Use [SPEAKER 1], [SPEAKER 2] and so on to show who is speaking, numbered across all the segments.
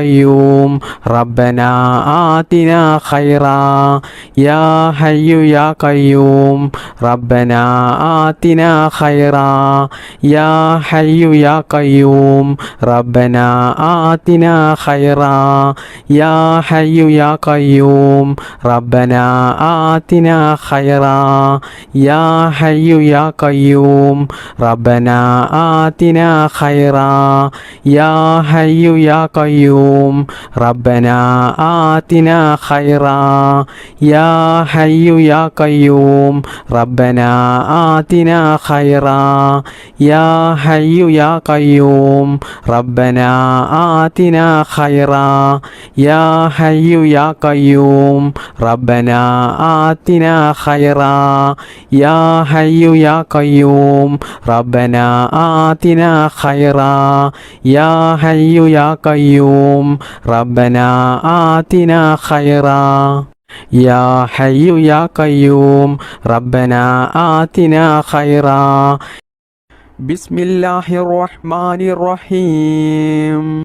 [SPEAKER 1] قيوم ربنا آتنا خيرا يا حي يا قيوم ربنا آتنا خيرا يا حي يا قيوم ربنا آتنا خيرا يا حي يا قيوم ربنا آتنا خيرا يا حي يا قيوم ربنا آتنا خيرا يا حي يا قيوم ربنا آتنا خيرا يا حي يا قيوم ربنا آتنا خيرا يا حي يا قيوم ربنا آتنا خيرا يا حي يا قيوم ربنا آتنا خيرا يا حي يا قيوم ربنا آتنا خيرا يا حي يا قيوم ربنا آتنا خيرا يا حي يا قيوم ربنا آتنا خيرا بسم الله الرحمن الرحيم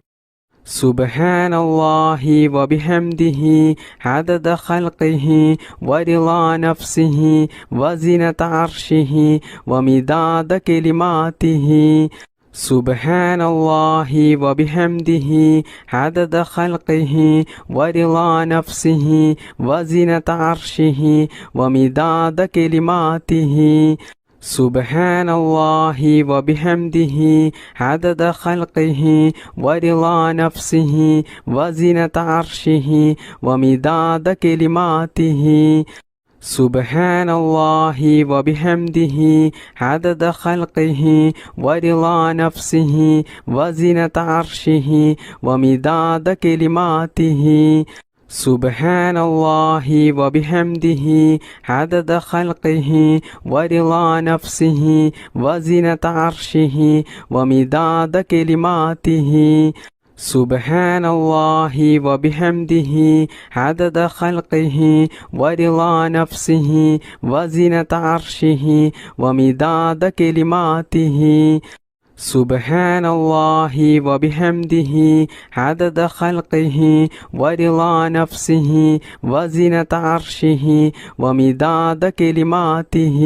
[SPEAKER 1] سبحان الله وبحمده عدد خلقه ورضا نفسه وزنة عرشه ومداد كلماته سبحان الله وبحمده عدد خلقه ورضا نفسه وزنة عرشه ومداد كلماته سبحان الله وبحمده عدد خلقه ورضا نفسه وزنة عرشه ومداد كلماته سبحان الله وبحمده عدد خلقه ورضا نفسه وزنة عرشه ومداد كلماته سبحان الله وبحمده عدد خلقه ورضا نفسه وزنة عرشه ومداد كلماته سبحان الله وبحمده عدد خلقه ورضا نفسه وزنة عرشه ومداد كلماته سبحان الله وبحمده عدد خلقه ورضا نفسه وزنة عرشه ومداد كلماته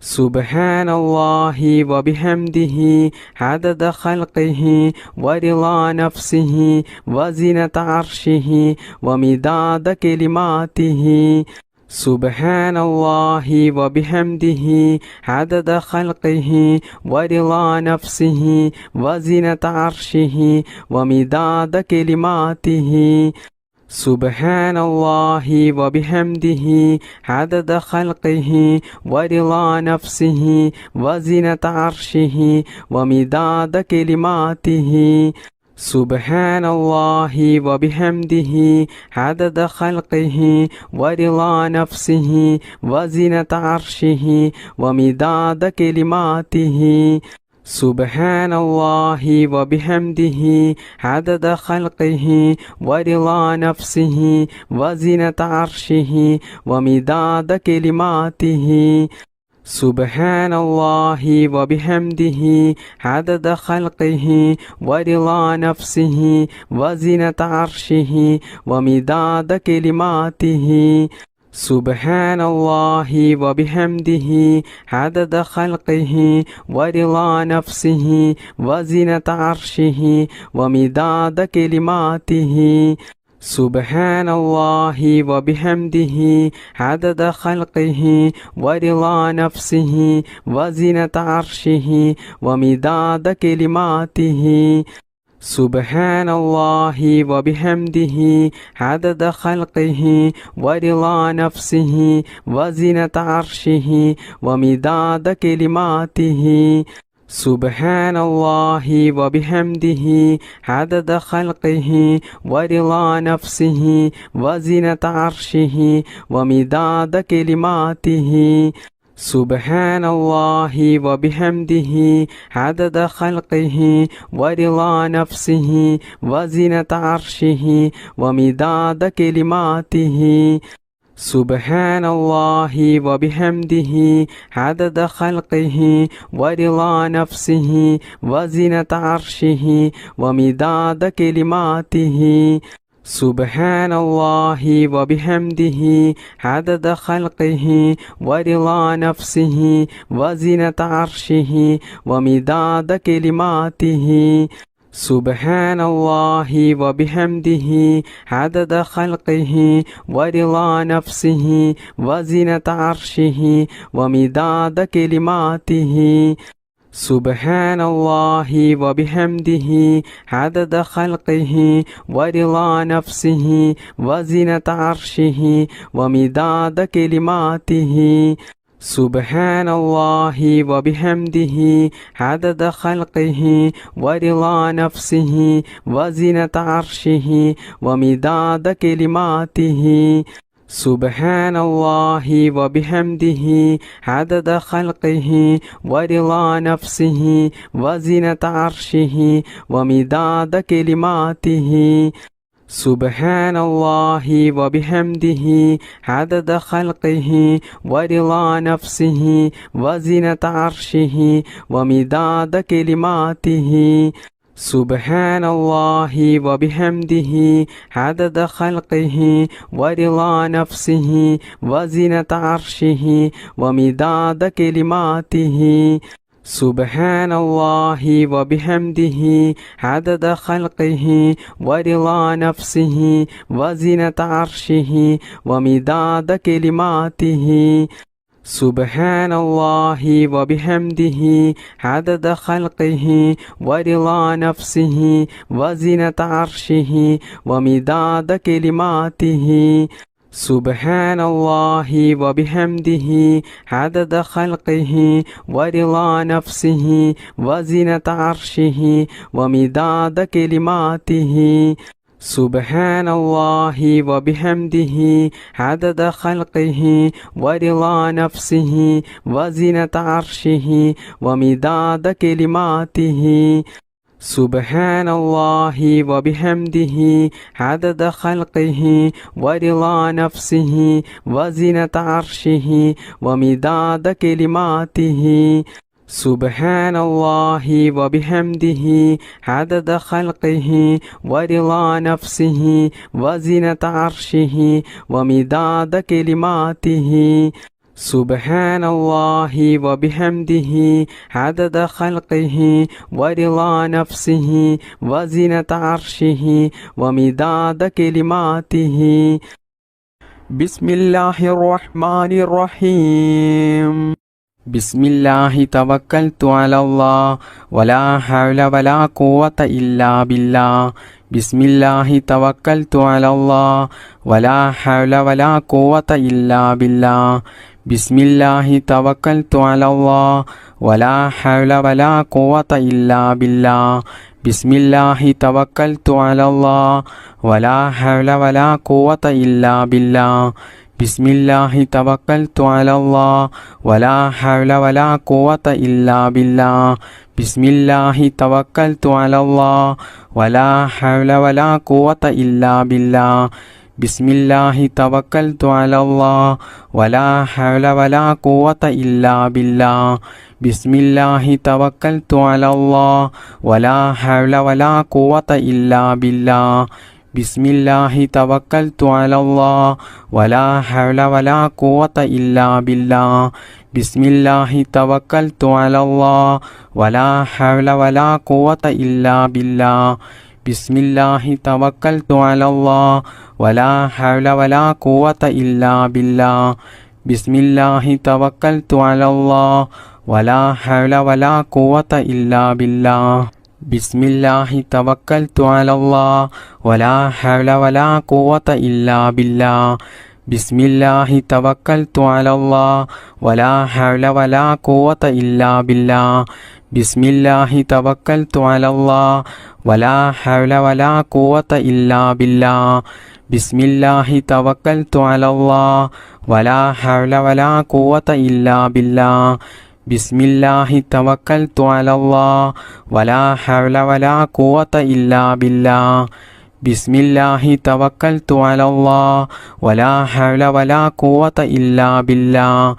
[SPEAKER 1] سبحان الله وبحمده عدد خلقه ورضا نفسه وزنة عرشه ومداد كلماته سبحان الله وبحمده عدد خلقه ورضا نفسه وزنة عرشه ومداد كلماته سبحان الله وبحمده عدد خلقه ورضا نفسه وزنة عرشه ومداد كلماته سبحان الله وبحمده عدد خلقه ورضا نفسه وزنة عرشه ومداد كلماته سبحان الله وبحمده عدد خلقه ورضا نفسه وزنة عرشه ومداد كلماته سبحان الله وبحمده عدد خلقه ورضا نفسه وزنة عرشه ومداد كلماته سبحان الله وبحمده عدد خلقه ورضا نفسه وزنة عرشه ومداد كلماته سبحان الله وبحمده عدد خلقه ورضا نفسه وزنة عرشه ومداد كلماته سبحان الله وبحمده عدد خلقه ورضا نفسه وزنة عرشه ومداد كلماته سبحان الله وبحمده عدد خلقه ورضا نفسه وزنة عرشه ومداد كلماته سبحان الله وبحمده عدد خلقه ورضا نفسه وزنة عرشه ومداد كلماته سبحان الله وبحمده عدد خلقه ورضا نفسه وزنة عرشه ومداد كلماته سبحان الله وبحمده عدد خلقه ورضا نفسه وزنة عرشه ومداد كلماته سبحان الله وبحمده عدد خلقه ورضا نفسه وزنة عرشه ومداد كلماته سبحان الله وبحمده عدد خلقه ورضا نفسه وزنة عرشه ومداد كلماته سبحان الله وبحمده عدد خلقه ورضا نفسه وزنة عرشه ومداد كلماته سبحان الله وبحمده عدد خلقه ورضا نفسه وزنة عرشه ومداد كلماته سبحان الله وبحمده عدد خلقه ورضا نفسه وزنة عرشه ومداد كلماته سبحان الله وبحمده عدد خلقه ورضا نفسه وزنة عرشه ومداد كلماته سبحان الله وبحمده عدد خلقه ورضا نفسه وزنة عرشه ومداد كلماته سبحان الله وبحمده عدد خلقه ورضا نفسه وزنة عرشه ومداد كلماته سبحان الله وبحمده عدد خلقه ورضا نفسه وزنة عرشه ومداد كلماته سبحان الله وبحمده عدد خلقه ورضا نفسه وزنة عرشه ومداد كلماته سبحان الله وبحمده عدد خلقه ورضا نفسه وزنة عرشه ومداد كلماته سبحان الله وبحمده عدد خلقه ورضا نفسه وزنة عرشه ومداد كلماته سبحان الله وبحمده عدد خلقه ورضا نفسه وزنة عرشه ومداد كلماته بسم الله الرحمن الرحيم بسم الله توكلت على الله ولا حول ولا قوة إلا بالله بسم الله توكلت على الله ولا حول ولا قوة إلا بالله بسم الله توكلت على الله ولا حول ولا قوة إلا بالله بسم الله توكلت على الله ولا حول ولا قوة إلا بالله بسم الله توكلت على الله ولا حول ولا قوة إلا بالله بسم الله توكلت على الله ولا حول ولا قوة إلا بالله بسم الله توكلت على الله ولا حول ولا قوة إلا بالله بسم الله توكلت على الله ولا حول ولا قوة إلا بالله بسم الله توكلت على الله ولا حول ولا قوة إلا بالله بسم الله توكلت على الله ولا حول ولا قوة إلا بالله بسم الله توكلت على الله ولا حول ولا قوة إلا بالله بسم الله توكلت على الله ولا حول ولا قوة إلا بالله بسم الله توكلت على الله ولا حول ولا قوة إلا بالله بسم الله توكلت على الله ولا حول ولا قوة إلا بالله بسم الله توكلت على الله ولا حول ولا قوة إلا بالله بسم الله توكلت على الله ولا حول ولا قوة إلا بالله بسم الله توكلت على الله ولا حول ولا قوة إلا بالله بسم الله توكلت على الله ولا حول ولا قوة إلا بالله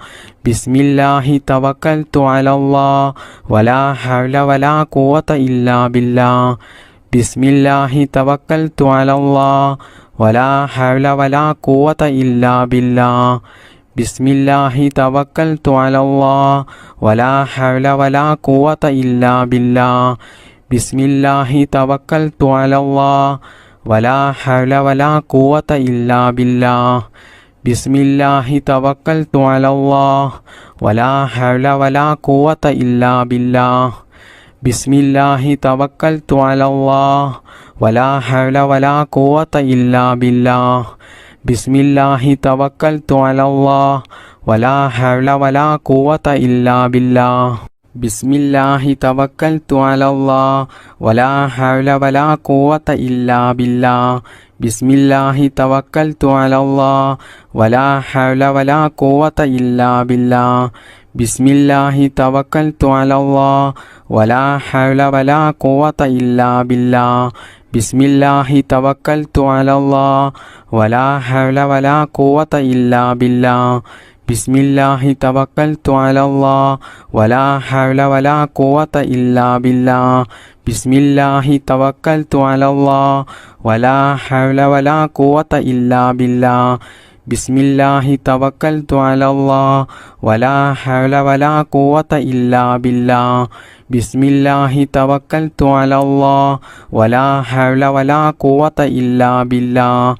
[SPEAKER 1] بسم الله توكلت على الله ولا حول ولا قوة إلا بالله بسم الله توكلت على الله ولا حول ولا قوة إلا بالله بسم الله توكلت على الله ولا حول ولا قوة إلا بالله بسم الله توكلت على الله ولا حول ولا قوة إلا بالله بسم الله توكلت على الله ولا حول ولا قوة إلا بالله بسم الله توكلت على الله ولا حول ولا قوة إلا بالله بسم الله توكلت على الله ولا حول ولا قوة إلا بالله بسم الله توكلت على الله ولا حول ولا قوة إلا بالله بسم الله توكلت على الله ولا حول ولا قوة إلا بالله بسم الله توكلت على الله ولا حول ولا قوة إلا بالله بسم الله توكلت على الله ولا حول ولا قوة إلا بالله بسم الله توكلت على الله ولا حول ولا قوة إلا بالله بسم الله توكلت على الله ولا حول ولا قوة إلا بالله بسم الله توكلت على الله ولا حول ولا قوة إلا بالله بسم الله توكلت على الله ولا حول ولا قوة إلا بالله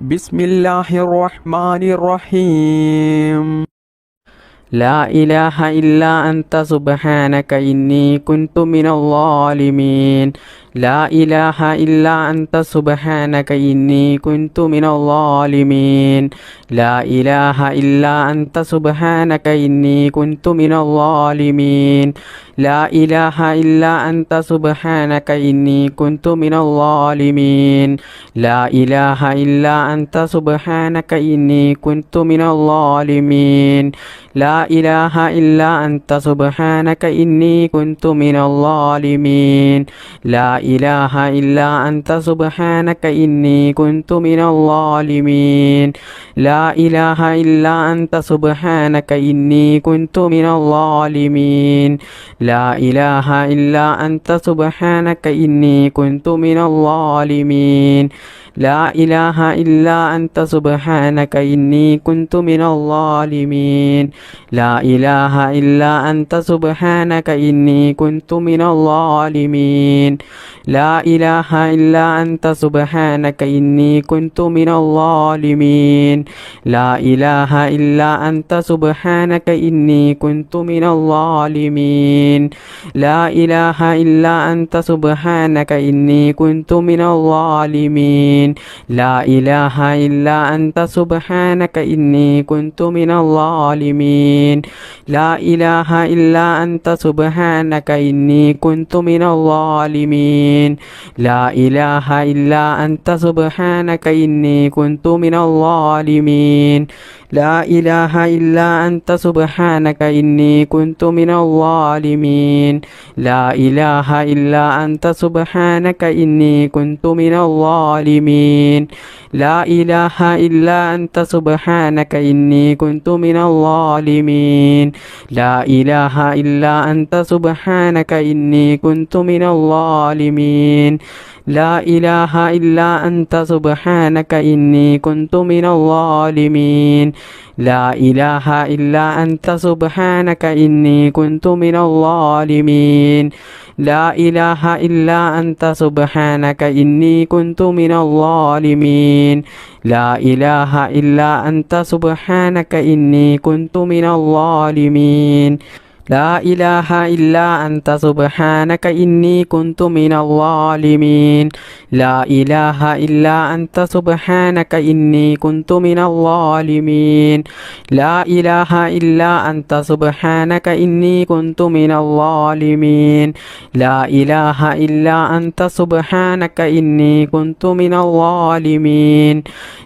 [SPEAKER 1] بسم الله الرحمن الرحيم لا إله إلا أنت سبحانك إني كنت من الظالمين لا إله إلا أنت سبحانك إني كنت من الظالمين لا إله إلا أنت سبحانك إني كنت من الظالمين لا إله إلا أنت سبحانك إني كنت من الظالمين لا إله إلا أنت سبحانك إني كنت من الظالمين لا إله إلا أنت سبحانك إني كنت من الظالمين لا إله إلا أنت سبحانك إني كنت من الظالمين لا إله إلا أنت سبحانك إني كنت من الظالمين لا إله إلا أنت سبحانك إني كنت من الظالمين لا إله إلا أنت سبحانك إني كنت من الظالمين لا إله إلا أنت سبحانك إني كنت من الظالمين لا إله إلا أنت سبحانك إني كنت من الظالمين لا إله إلا أنت سبحانك إني كنت من الظالمين لا إله إلا أنت سبحانك إني كنت من الظالمين لا إله إلا أنت سبحانك إني كنت من الظالمين لا إله إلا أنت سبحانك إني كنت من الظالمين لا إله إلا أنت سبحانك إني كنت من الظالمين لا إله إلا أنت سبحانك إني كنت من الظالمين لا إله إلا أنت سبحانك إني كنت من الظالمين لا إله إلا أنت سبحانك إني كنت من الظالمين لا إله إلا أنت سبحانك إني كنت من الظالمين لا إله إلا أنت سبحانك إني كنت من الظالمين لا إله إلا أنت سبحانك إني كنت من الظالمين لا إله إلا أنت سبحانك إني كنت من الظالمين لا إله إلا أنت سبحانك إني كنت من الظالمين لا إله إلا أنت سبحانك إني كنت من الظالمين لا إله إلا أنت سبحانك إني كنت من الظالمين لا إله إلا أنت سبحانك إني كنت من الظالمين لا إله إلا أنت سبحانك إني كنت من الظالمين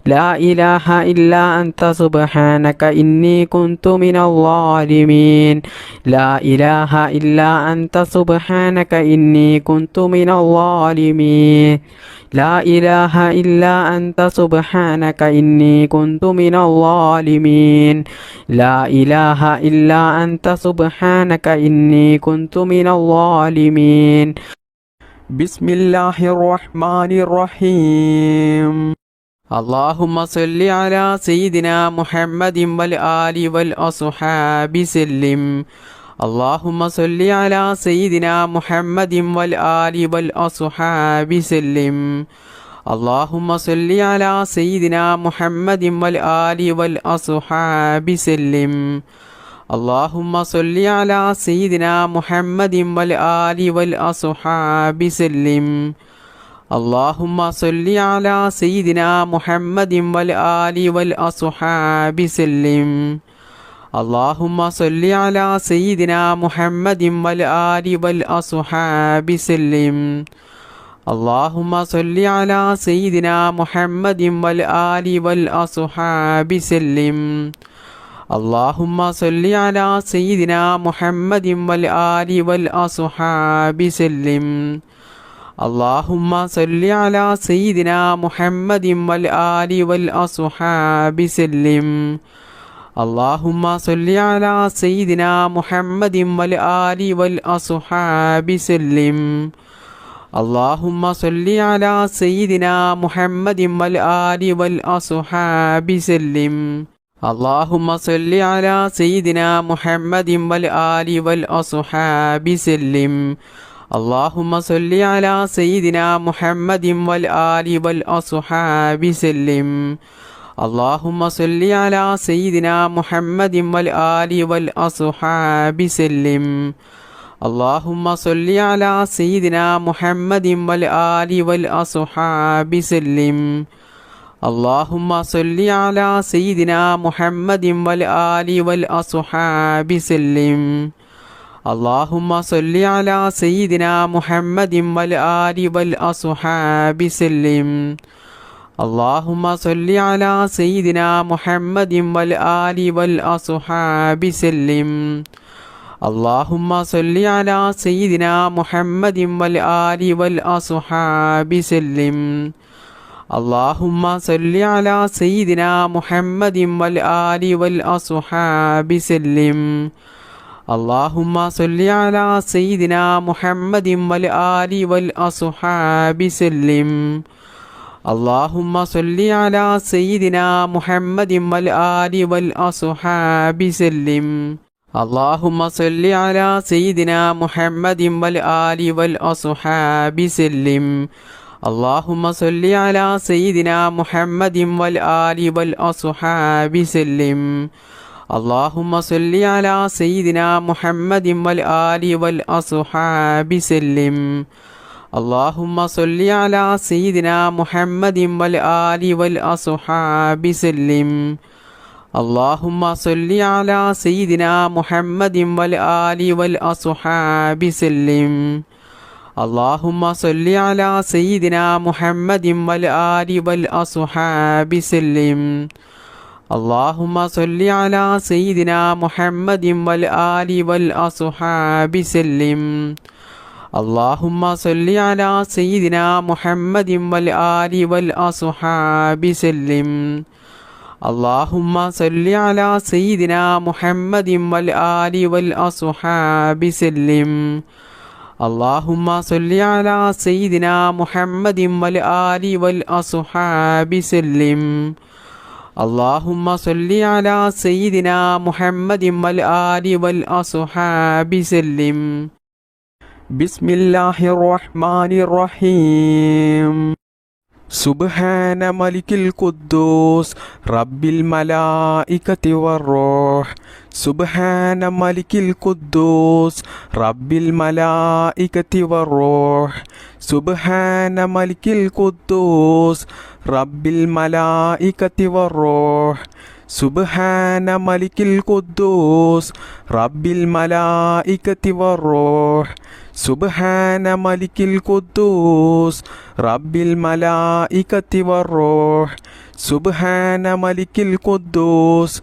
[SPEAKER 1] لا إله إلا أنت سبحانك إني كنت من الظالمين لا إله إلا أنت سبحانك إني كنت من الظالمين لا إله إلا أنت سبحانك إني كنت من الظالمين لا إله إلا أنت سبحانك إني كنت من الظالمين بسم الله الرحمن الرحيم اللهم صل على سيدنا محمد والآل والأصحاب سلم اللهم صل على سيدنا محمد والآل والأصحاب سلم اللهم صل على سيدنا محمد والآل والأصحاب سلم اللهم صل على سيدنا محمد والآل والأصحاب سلم اللهم صل على سيدنا محمد والآل والأصحاب سلم اللهم صل على سيدنا محمد والآل والأصحاب سلم اللهم صل على سيدنا محمد والآل والأصحاب سلم اللهم صل على سيدنا محمد والآل والأصحاب سلم اللهم صل على سيدنا محمد والآل والأصحاب سلم اللهم صل على سيدنا محمد والآل والأصحاب سلم اللهم صل على سيدنا محمد والآل والأصحاب سلم اللهم صل على سيدنا محمد والآل والأصحاب سلم اللهم صل على سيدنا محمد والآل والأصحاب سلم اللهم صل على سيدنا محمد والآل والأصحاب سلم اللهم صل على سيدنا محمد والآل والأصحاب سلم اللهم صل على سيدنا محمد والآل والأصحاب سلم اللهم صل على سيدنا محمد والآل والأصحاب سلم اللهم صل على سيدنا محمد والآل والأصحاب سلم اللهم صل على سيدنا محمد والآل والأصحاب سلم اللهم صل على سيدنا محمد والآل والأصحاب سلم اللهم صل على سيدنا محمد والآل والأصحاب سلم اللهم صل على سيدنا محمد والآل والأصحاب سلم اللهم صل على سيدنا محمد والآل والأصحاب سلم اللهم صل على سيدنا محمد والآل والأصحاب سلم اللهم صل على سيدنا محمد والآل والأصحاب سلم اللهم صل على سيدنا محمد والآل والأصحاب سلم اللهم صل على سيدنا محمد والآل والأصحاب سلم اللهم صل على سيدنا محمد والآل والأصحاب سلم اللهم صل على سيدنا محمد والآل والأصحاب سلم اللهم صل على سيدنا محمد والآل والأصحاب سلم اللهم صل على سيدنا محمد والآل والأصحاب سلم اللهم صل على سيدنا محمد والآل والأصحاب سلم اللهم صل على سيدنا محمد والآل والأصحاب سلم بسم الله الرحمن الرحيم سبحان ملك القدوس رب الملائكة والروح سبحان ملك القدوس رب الملائكة والروح سبحان ملك القدوس رب الملائكة والروح سبحان ملك القدوس رب الملائكة والروح سبحان ملك القدوس رب الملائكة والروح سبحان ملك القدوس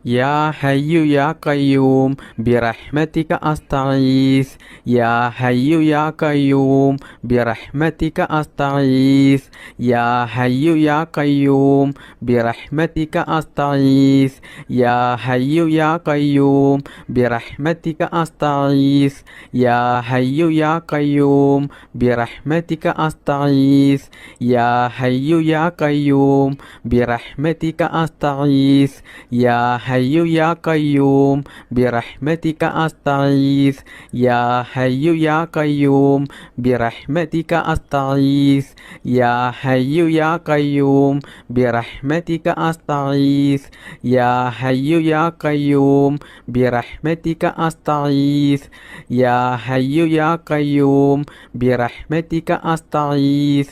[SPEAKER 1] يا حي يا قيوم برحمتك أستغيث يا حي يا قيوم برحمتك أستغيث يا حي يا قيوم برحمتك أستغيث يا حي يا قيوم برحمتك أستغيث يا حي يا قيوم برحمتك أستغيث يا حي يا قيوم برحمتك أستغيث يا حي يا قيوم برحمتك أستغيث يا حي يا قيوم برحمتك أستغيث يا حي يا قيوم برحمتك أستغيث يا حي يا قيوم برحمتك أستغيث يا حي يا قيوم برحمتك أستغيث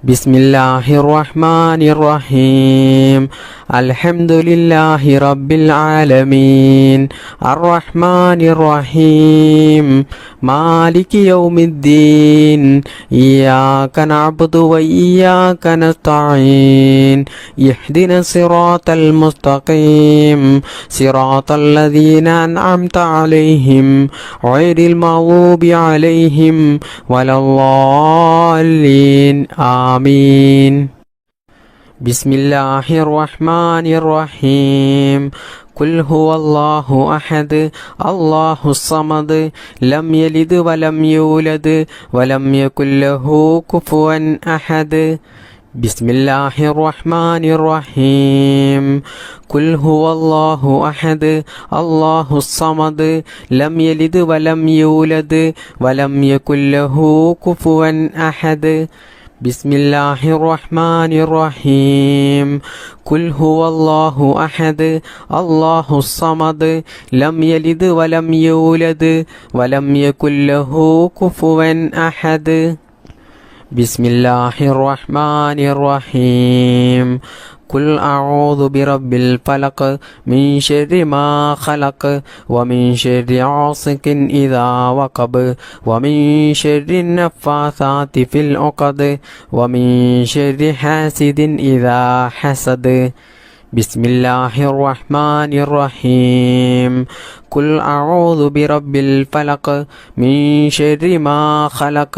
[SPEAKER 1] بسم الله الرحمن الرحيم الحمد لله رب العالمين الرحمن الرحيم مالك يوم الدين إياك نعبد وإياك نستعين اهدنا الصراط المستقيم صراط الذين أنعمت عليهم غير المغضوب عليهم ولا الضالين آمين بسم الله الرحمن الرحيم قل هو الله أحد الله الصمد لم يلد ولم يولد ولم يكن له كفوا أحد بسم الله الرحمن الرحيم قل هو الله أحد الله الصمد لم يلد ولم يولد ولم يكن له كفوا أحد بسم الله الرحمن الرحيم قل هو الله أحد الله الصمد لم يلد ولم يولد ولم يكن له كفوا أحد بسم الله الرحمن الرحيم قل أعوذ برب الفلق من شر ما خلق ومن شر غاسق إذا وقب ومن شر النفاثات في العقد ومن شر حاسد إذا حسد بسم الله الرحمن الرحيم قل أعوذ برب الفلق من شر ما خلق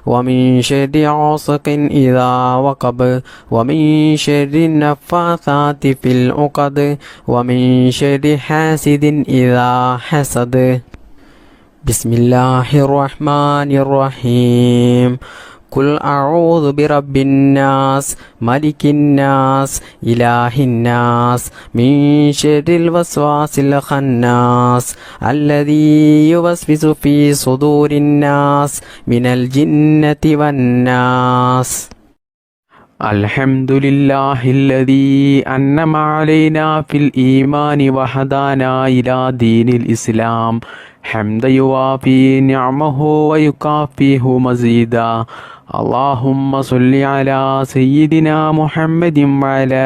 [SPEAKER 1] ومن شر غاسق إذا وقب ومن شر النفاثات في العقد ومن شر حاسد إذا حسد بسم الله الرحمن الرحيم قل أعوذ برب الناس ملك الناس إله الناس من شر الوسواس الخناس الذي يوسوس في صدور الناس من الجنة والناس الحمد لله الذي أنعم علينا في الإيمان وهدانا إلى دين الإسلام حمدا يوافي نعمه ويكافئه مزيدا اللهم صل على سيدنا محمد وعلى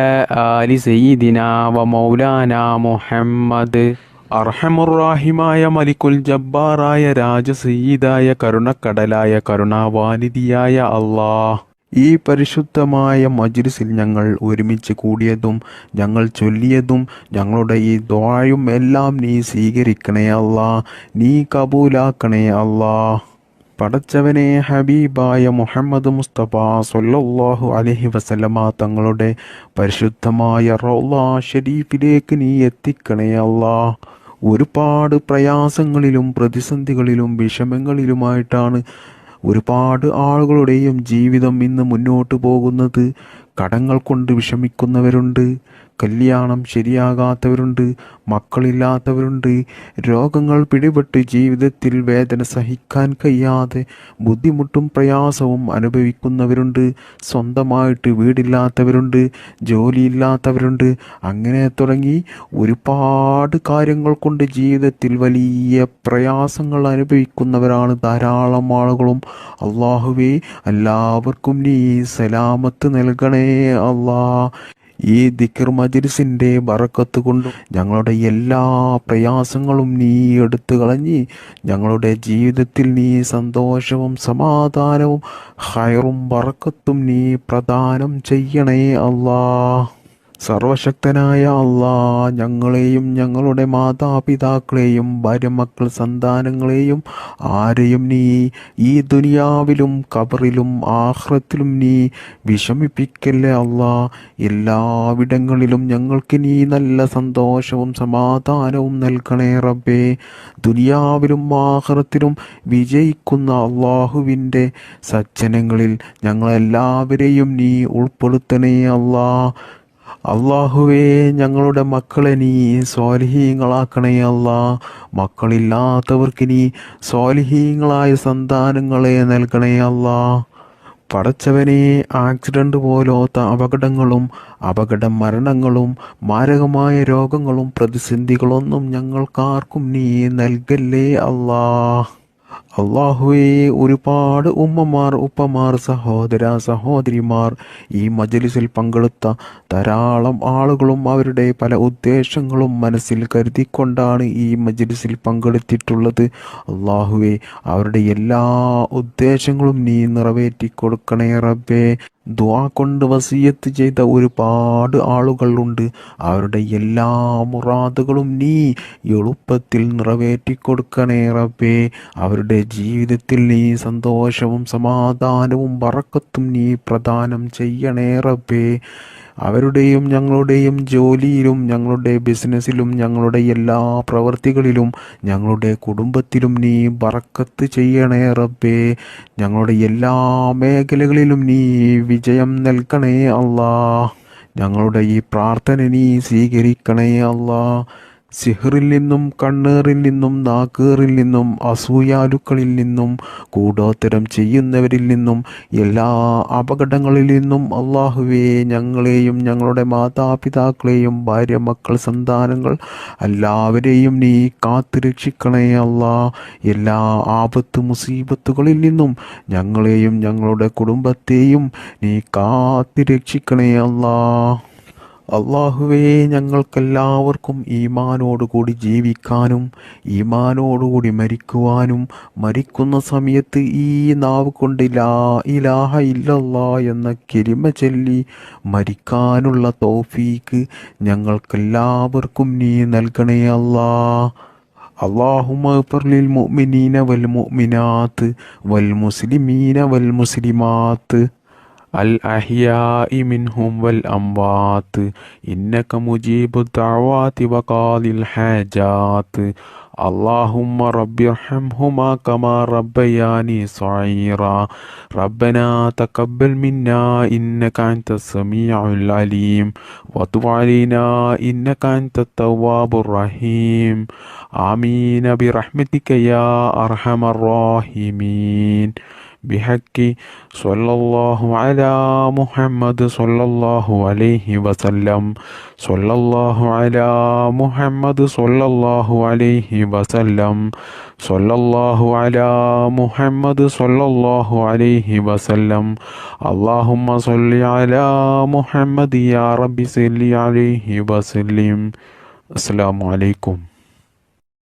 [SPEAKER 1] آل سيدنا ومولانا محمد അർഹമുറാഹിമായ മലിക്കുൽ ജബ്ബാറായ രാജസയ്യിദായ കരുണക്കടലായ കരുണാവാനിധിയായ അല്ലാഹ്, ഈ പരിശുദ്ധമായ മജ്ലിസിൽ ഞങ്ങൾ ഒരുമിച്ച് കൂടിയതും ഞങ്ങൾ ചൊല്ലിയതും ഞങ്ങളുടെ ഈ ദുആയും എല്ലാം നീ സ്വീകരിക്കണേ അല്ലാ, നീ കബൂലാക്കണേ അല്ലാ. പടച്ചവനെ, ഹബീബായ മുഹമ്മദ് മുസ്തഫ സ്വല്ലല്ലാഹു അലൈഹി വസല്ലമ തങ്ങളുടെ പരിശുദ്ധമായ റൗള ഷരീഫിലേക്ക് നീ എത്തിക്കണേ അല്ലാ. ഒരുപാട് പ്രയാസങ്ങളിലും പ്രതിസന്ധികളിലും വിഷമങ്ങളിലുമായിട്ടാണ് ഒരുപാട് ആളുകളുടെയും ജീവിതം ഇന്ന് മുന്നോട്ട് പോകുന്നത്. കടങ്ങൾ കൊണ്ട് വിഷമിക്കുന്നവരുണ്ട്, കല്യാണം ശരിയാകാത്തവരുണ്ട്, മക്കളില്ലാത്തവരുണ്ട്, രോഗങ്ങൾ പിടിപെട്ട് ജീവിതത്തിൽ വേദന സഹിക്കാൻ കഴിയാതെ ബുദ്ധിമുട്ടും പ്രയാസവും അനുഭവിക്കുന്നവരുണ്ട്, സ്വന്തമായിട്ട് വീടില്ലാത്തവരുണ്ട്, ജോലിയില്ലാത്തവരുണ്ട്, അങ്ങനെ തുടങ്ങി ഒരുപാട് കാര്യങ്ങൾ കൊണ്ട് ജീവിതത്തിൽ വലിയ പ്രയാസങ്ങൾ അനുഭവിക്കുന്നവരാണ് ധാരാളം ആളുകളും. അല്ലാഹുവേ, എല്ലാവർക്കും നീ സലാമത്ത് നൽകണേ അല്ലാ. ഈ ദിക്ർ മജ്ലിസിൻ്റെ ബറക്കത്ത് കൊണ്ടും ഞങ്ങളുടെ എല്ലാ പ്രയാസങ്ങളും നീ എടുത്തു കളഞ്ഞ് ഞങ്ങളുടെ ജീവിതത്തിൽ നീ സന്തോഷവും സമാധാനവും ഖൈറും ബറക്കത്തും നീ പ്രദാനം ചെയ്യണേ അല്ലാ.
[SPEAKER 2] സർവശക്തനായ അള്ളാ, ഞങ്ങളെയും ഞങ്ങളുടെ മാതാപിതാക്കളെയും ഭാര്യമക്കൾ സന്താനങ്ങളെയും ആരെയും നീ ഈ ദുനിയാവിലും ഖബറിലും ആഖിറത്തിലും നീ വിഷമിപ്പിക്കല്ലേ അള്ളാ. എല്ലാവിടങ്ങളിലും ഞങ്ങൾക്ക് നീ നല്ല സന്തോഷവും സമാധാനവും നൽകണേ റബ്ബേ. ദുനിയാവിലും ആഖിറത്തിലും വിജയിക്കുന്ന അള്ളാഹുവിൻ്റെ സജ്ജനങ്ങളിൽ ഞങ്ങളെല്ലാവരെയും നീ ഉൾപ്പെടുത്തണേ അള്ളാ. അള്ളാഹുവേ, ഞങ്ങളുടെ മക്കളെ നീ സ്വാലിഹീങ്ങളാക്കണേ അല്ലാ. മക്കളില്ലാത്തവർക്ക് നീ സ്വാലിഹീങ്ങളായ സന്താനങ്ങളെ നൽകണേ അല്ലാ. പടച്ചവനെ, ആക്സിഡന്റ് പോലത്തെ അപകടങ്ങളും അപകട മരണങ്ങളും മാരകമായ രോഗങ്ങളും പ്രതിസന്ധികളൊന്നും ഞങ്ങൾക്കാർക്കും നീ നൽകല്ലേ അല്ലാ. അള്ളാഹുവേ, ഒരുപാട് ഉമ്മമാർ, ഉപ്പമാർ, സഹോദര സഹോദരിമാർ, ഈ മജ്‌ലിസിൽ പങ്കെടുത്ത ധാരാളം ആളുകളും അവരുടെ പല ഉദ്ദേശങ്ങളും മനസ്സിൽ കരുതിക്കൊണ്ടാണ് ഈ മജ്‌ലിസിൽ പങ്കെടുത്തിട്ടുള്ളത്. അള്ളാഹുവേ, അവരുടെ എല്ലാ ഉദ്ദേശങ്ങളും നീ നിറവേറ്റി കൊടുക്കണേ റബ്ബേ. ദുആ കൊണ്ട് വസിയത്ത് ചെയ്ത ഒരുപാട് ആളുകളുണ്ട്. അവരുടെ എല്ലാ മുറാദുകളും നീ എളുപ്പത്തിൽ നിറവേറ്റി കൊടുക്കണേ റബ്ബേ. അവരുടെ ജീവിതത്തിൽ നീ സന്തോഷവും സമാധാനവും ബറക്കത്തും നീ പ്രദാനം ചെയ്യണേ റബ്ബേ. അവരുടെയും ഞങ്ങളുടെയും ജോലിയിലും ഞങ്ങളുടെ ബിസിനസ്സിലും ഞങ്ങളുടെ എല്ലാ പ്രവൃത്തികളിലും ഞങ്ങളുടെ കുടുംബത്തിലും നീ ബറക്കത്ത് ചെയ്യണേ റബ്ബേ. ഞങ്ങളുടെ എല്ലാ മേഖലകളിലും നീ വിജയം നൽകണേ അല്ലാ. ഞങ്ങളുടെ ഈ പ്രാർത്ഥന നീ സ്വീകരിക്കണേ അല്ലാ. സിഹറിൽ നിന്നും, കണ്ണേറിൽ നിന്നും, നാക്കേറിൽ നിന്നും, അസൂയാലുക്കളിൽ നിന്നും, കൂടോത്തരം ചെയ്യുന്നവരിൽ നിന്നും, എല്ലാ അപകടങ്ങളിൽ നിന്നും അള്ളാഹുവേ, ഞങ്ങളെയും ഞങ്ങളുടെ മാതാപിതാക്കളെയും ഭാര്യ മക്കൾ സന്താനങ്ങൾ എല്ലാവരെയും നീ കാത്തു രക്ഷിക്കണേ അല്ലാ. എല്ലാ ആപത്ത് മുസീബത്തുകളിൽ നിന്നും ഞങ്ങളെയും ഞങ്ങളുടെ കുടുംബത്തെയും നീ കാത്തു രക്ഷിക്കണേ അല്ലാ. അള്ളാഹുവേ, ഞങ്ങൾക്കെല്ലാവർക്കും ഈമാനോടുകൂടി ജീവിക്കാനും ഈമാനോടുകൂടി മരിക്കുവാനും മരിക്കുന്ന സമയത്ത് ഈ നാവ് കൊണ്ട് ലാ ഇലാഹ ഇല്ലല്ലാ എന്ന കലിമ ചൊല്ലി മരിക്കാനുള്ള തൗഫീക്ക് ഞങ്ങൾക്കെല്ലാവർക്കും നീ നൽകണേ അല്ലാ. അല്ലാഹുമ്മ ഗ്ഫിർ ലിൽ മുഅ്മിനീന വൽ മുഅ്മിനാത്ത് വൽ മുസ്ലിമീന വൽ മുസ്ലിമാത്ത് الأحياء منهم والأموات إنك مجيب الدعوات وقاضي الحاجات اللهم رب ارحمهما كما ربياني صغيرا ربنا تقبل منا إنك أنت السميع العليم وتب علينا إنك أنت التواب الرحيم آمين برحمتك يا أرحم الراحمين بحق صلى الله على محمد صلى الله عليه وسلم صلى الله على محمد صلى الله عليه وسلم صلى الله على محمد صلى الله عليه وسلم اللهم صل على محمد يا رب صل عليه وسلم. السلام عليكم.